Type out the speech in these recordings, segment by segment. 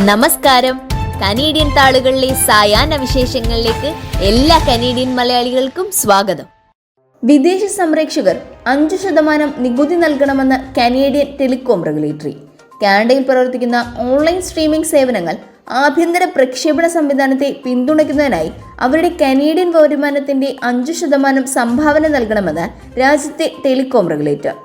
നമസ്കാരം. കനേഡിയൻ താളുകളിലെ സായാഹ്ന വിശേഷങ്ങളിലേക്ക് എല്ലാ കനേഡിയൻ മലയാളികൾക്കും സ്വാഗതം. വിദേശ സംരക്ഷകർ 5% നികുതി നൽകണമെന്ന് കനേഡിയൻ ടെലികോം റെഗുലേറ്ററി. കാനഡയിൽ പ്രവർത്തിക്കുന്ന ഓൺലൈൻ സ്ട്രീമിംഗ് സേവനങ്ങൾ ആഭ്യന്തര പ്രക്ഷേപണ സംവിധാനത്തെ പിന്തുണയ്ക്കുന്നതിനായി അവരുടെ കനേഡിയൻ വരുമാനത്തിന്റെ 5% സംഭാവന നൽകണമെന്ന് രാജ്യത്തെ ടെലികോം റെഗുലേറ്റർ.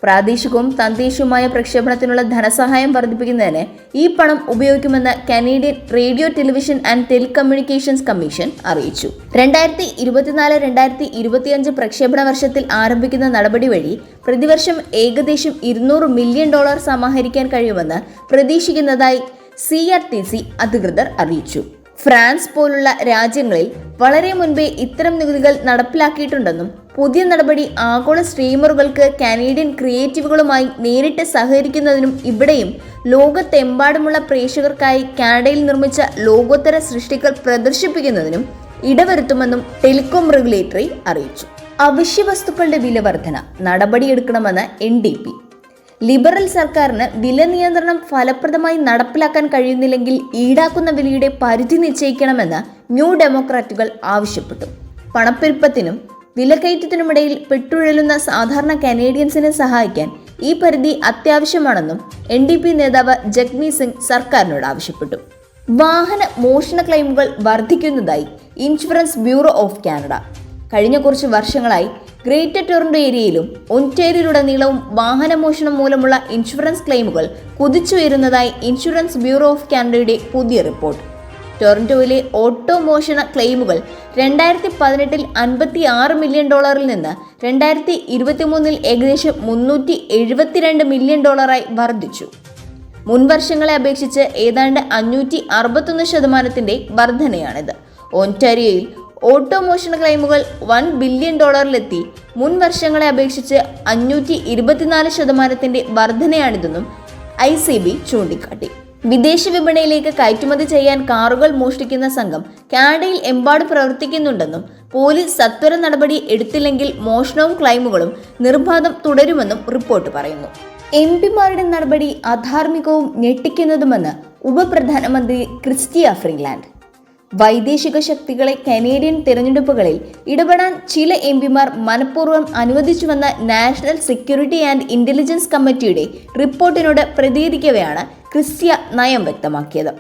പ്രാദേശികവും തദ്ദേശീയവുമായ പ്രക്ഷേപണത്തിനുള്ള ധനസഹായം വർദ്ധിപ്പിക്കുന്നതിന് ഈ പണം ഉപയോഗിക്കുമെന്ന് Canadian radio, television and telecommunications commission അറിയിച്ചു. 2024-2025 പ്രക്ഷേപണ വർഷത്തിൽ ആരംഭിക്കുന്ന നടപടി വഴി പ്രതിവർഷം ഏകദേശം $200 മില്യൺ സമാഹരിക്കാൻ കഴിയുമെന്ന് പ്രതീക്ഷിക്കുന്നതായി CRTC അധികൃതർ അറിയിച്ചു. ഫ്രാൻസ് പോലുള്ള രാജ്യങ്ങളിൽ വളരെ മുൻപേ ഇത്തരം നികുതികൾ നടപ്പിലാക്കിയിട്ടുണ്ടെന്നും പുതിയ നടപടി ആഗോള സ്ട്രീമറുകൾക്ക് കാനേഡിയൻ ക്രിയേറ്റീവുകളുമായി നേരിട്ട് സഹകരിക്കുന്നതിനും ഇവിടെയും ലോകത്തെമ്പാടുമുള്ള പ്രേക്ഷകർക്കായി കാനഡയിൽ നിർമ്മിച്ച ലോകോത്തര സൃഷ്ടികൾ പ്രദർശിപ്പിക്കുന്നതിനും ഇടവരുത്തുമെന്നും ടെലികോം റെഗുലേറ്ററി അറിയിച്ചു. അവശ്യ വസ്തുക്കളുടെ വില വർധന നടപടിയെടുക്കണമെന്ന് NDP. ലിബറൽ സർക്കാരിന് വില നിയന്ത്രണം ഫലപ്രദമായി നടപ്പിലാക്കാൻ കഴിയുന്നില്ലെങ്കിൽ ഈടാക്കുന്ന വിലയുടെ പരിധി നിശ്ചയിക്കണമെന്ന് ന്യൂ ഡെമോക്രാറ്റുകൾ ആവശ്യപ്പെട്ടു. പണപ്പെരുപ്പത്തിനും വിലക്കയറ്റത്തിനുമിടയിൽ പെട്ടുഴലുന്ന സാധാരണ കനേഡിയൻസിനെ സഹായിക്കാൻ ഈ പരിധി അത്യാവശ്യമാണെന്നും NDP നേതാവ് ജഗ്മീത് സിംഗ് സർക്കാരിനോട് ആവശ്യപ്പെട്ടു. വാഹന മോഷണ ക്ലെയിമുകൾ വർദ്ധിക്കുന്നതായി ഇൻഷുറൻസ് ബ്യൂറോ ഓഫ് കാനഡ. കഴിഞ്ഞ കുറച്ച് വർഷങ്ങളായി ഗ്രേറ്റർ ടൊറന്റോ ഏരിയയിലും ഒന്റാരിയോയിലുടനീളവും വാഹനമോഷണം മൂലമുള്ള ഇൻഷുറൻസ് ക്ലെയിമുകൾ കുതിച്ചുയരുന്നതായി ഇൻഷുറൻസ് ബ്യൂറോ ഓഫ് കാനഡയുടെ പുതിയ റിപ്പോർട്ട്. ടൊറന്റോയിലെ ഓട്ടോ മോഷണ ക്ലെയിമുകൾ 2018 $56 മില്യൺ നിന്ന് 2023 ഏകദേശം $372 മില്യൺ വർദ്ധിച്ചു. മുൻ വർഷങ്ങളെ അപേക്ഷിച്ച് ഏതാണ്ട് 561% വർധനയാണിത്. ഒന്റാരിയോയിൽ ഓട്ടോ മോഷണ ക്ലെയിമുകൾ $1 ബില്യൺ മുൻ വർഷങ്ങളെ അപേക്ഷിച്ച് 524% വർധനയാണിതെന്നും ICB ചൂണ്ടിക്കാട്ടി. വിദേശ വിപണിയിലേക്ക് കയറ്റുമതി ചെയ്യാൻ കാറുകൾ മോഷ്ടിക്കുന്ന സംഘം കാനഡയിൽ എമ്പാടും പ്രവർത്തിക്കുന്നുണ്ടെന്നും പോലീസ് സത്വര നടപടി എടുത്തില്ലെങ്കിൽ മോഷണവും ക്ലെയിമുകളും നിർബാധം തുടരുമെന്നും റിപ്പോർട്ട് പറയുന്നു. MP-മാരുടെ നടപടി അധാർമികവും ഞെട്ടിക്കുന്നതുമെന്ന് ഉപപ്രധാനമന്ത്രി ക്രിസ്റ്റിയ ഫ്രീലാൻഡ്. വൈദേശിക ശക്തികളെ കനേഡിയൻ തിരഞ്ഞെടുപ്പുകളിൽ ഇടപെടാൻ ചില MP-മാർ മനഃപൂർവ്വം അനുവദിച്ചുവെന്ന നാഷണൽ സെക്യൂരിറ്റി ആൻഡ് ഇന്റലിജൻസ് കമ്മിറ്റിയുടെ റിപ്പോർട്ടിനോട് പ്രതികരിക്കവെയാണ് ക്രിസ്റ്റിയ നയം വ്യക്തമാക്കിയത്.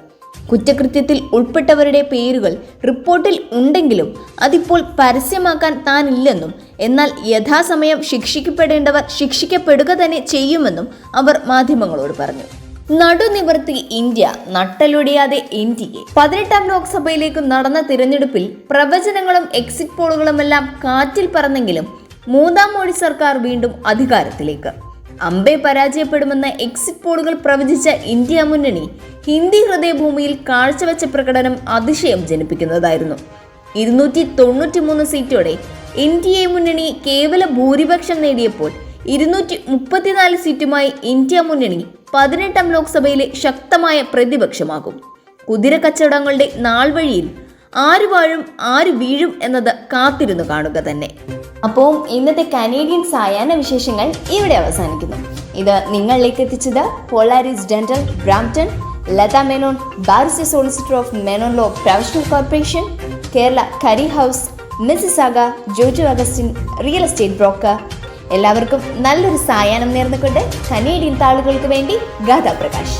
കുറ്റകൃത്യത്തിൽ ഉൾപ്പെട്ടവരുടെ പേരുകൾ റിപ്പോർട്ടിൽ ഉണ്ടെങ്കിലും അതിപ്പോൾ പരസ്യമാക്കാൻ താനില്ലെന്നും എന്നാൽ യഥാസമയം ശിക്ഷിക്കപ്പെടേണ്ടവർ ശിക്ഷിക്കപ്പെടുക തന്നെ ചെയ്യുമെന്നും അവർ മാധ്യമങ്ങളോട് പറഞ്ഞു. നടുനിവർത്തി ഇന്ത്യ, നട്ടലൊടിയാതെ NDA. 18ാം ലോക്സഭയിലേക്ക് നടന്ന തിരഞ്ഞെടുപ്പിൽ പ്രവചനങ്ങളും എക്സിറ്റ് പോളുകളുമെല്ലാം കാറ്റിൽ പറന്നെങ്കിലും 3ാം മോഡി സർക്കാർ വീണ്ടും അധികാരത്തിലേക്ക്. അമ്പെ പരാജയപ്പെടുമെന്ന് എക്സിറ്റ് പോളുകൾ പ്രവചിച്ച ഇന്ത്യ മുന്നണി ഹിന്ദി ഹൃദയഭൂമിയിൽ കാഴ്ചവെച്ച പ്രകടനം അതിശയം ജനിപ്പിക്കുന്നതായിരുന്നു. 293 സീറ്റോടെ NDA മുന്നണി കേവല ഭൂരിപക്ഷം നേടിയപ്പോൾ 234 സീറ്റുമായി ഇന്ത്യ മുന്നണി 18ാം ലോക്സഭയിലെ ശക്തമായ പ്രതിപക്ഷമാകും. കുതിര കച്ചവടങ്ങളുടെ നാൾ വഴിയിൽ ആര് വാഴും ആര് വീഴും എന്നത് കാത്തിരുന്നു കാണുക തന്നെ. അപ്പോൾ ഇന്നത്തെ കനേഡിയൻ സായാഹ്ന വിശേഷങ്ങൾ ഇവിടെ അവസാനിക്കുന്നു. ഇത് നിങ്ങളിലേക്ക് എത്തിച്ചത് Polaris dental, Brampton, Latha Menon, barrister solicitor of Menon law professional corporation, Kerala curry house, Mississauga, Jojo Augustine real estate broker. എല്ലാവർക്കും നല്ലൊരു സായാഹ്നം നേർന്നുകൊണ്ട് കനേഡിയൻ താളുകൾക്ക് വേണ്ടി ഗാഥാ പ്രകാശ്.